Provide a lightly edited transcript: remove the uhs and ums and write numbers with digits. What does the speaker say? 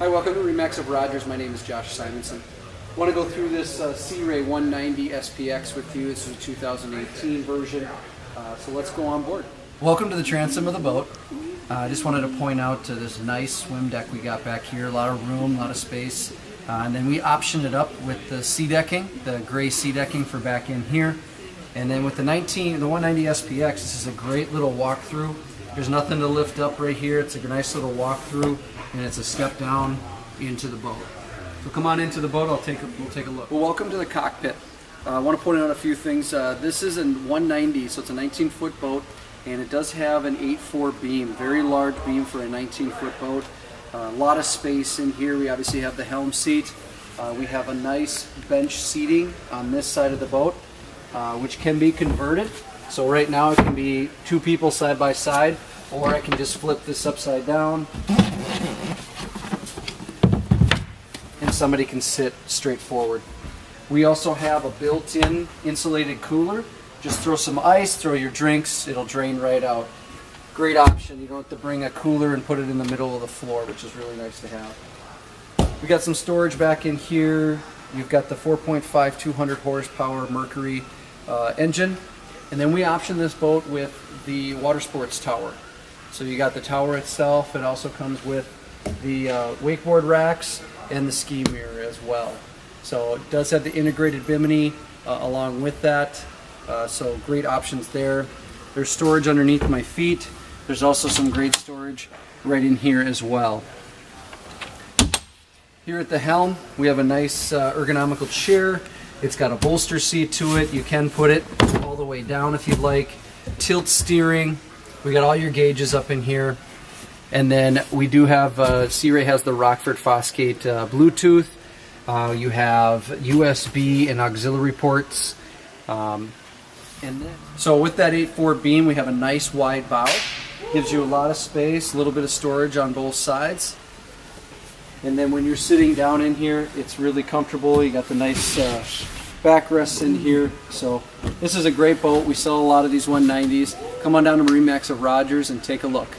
Hi, welcome to MarineMax of Rogers. My name is Josh Simonson. I want to go through this Sea Ray 190 SPX with you. This is a 2018 version, so let's go on board. Welcome to the transom of the boat. I just wanted to point out to this nice swim deck we got back here. A lot of room, a lot of space. And then we optioned it up with the sea decking, the gray sea decking for back in here. And then with the 190 SPX, this is a great little walkthrough. There's nothing to lift up right here. It's a nice little walkthrough, and it's a step down into the boat. So come on into the boat. We'll take a look. Well, welcome to the cockpit. I want to point out a few things. This is a 190, so it's a 19-foot boat, and it does have an 8.4 beam, very large beam for a 19-foot boat. A lot of space in here. We obviously have the helm seat. We have a nice bench seating on this side of the boat, which can be converted. So right now it can be two people side by side, or I can just flip this upside down and somebody can sit straight forward. We also have a built-in insulated cooler. Just throw some ice, throw your drinks, it'll drain right out. Great option. You don't have to bring a cooler and put it in the middle of the floor, which is really nice to have. We got some storage back in here. You've got the 4.5 200 horsepower Mercury engine. And then we option this boat with the water sports tower. So you got the tower itself. It also comes with the wakeboard racks and the ski mirror as well. So it does have the integrated bimini along with that. So great options there. There's storage underneath my feet. There's also some great storage right in here as well. Here at the helm, we have a nice ergonomical chair. It's got a bolster seat to it. You can put it all the way down if you'd like. Tilt steering. We got all your gauges up in here. And then we do have, Sea Ray has the Rockford Fosgate Bluetooth. You have USB and auxiliary ports. So with that 8.4 beam, we have a nice wide bow. Gives you a lot of space, a little bit of storage on both sides. And then when you're sitting down in here, it's really comfortable. You got the nice backrests in here. So this is a great boat. We sell a lot of these 190s. Come on down to MarineMax of Rogers and take a look.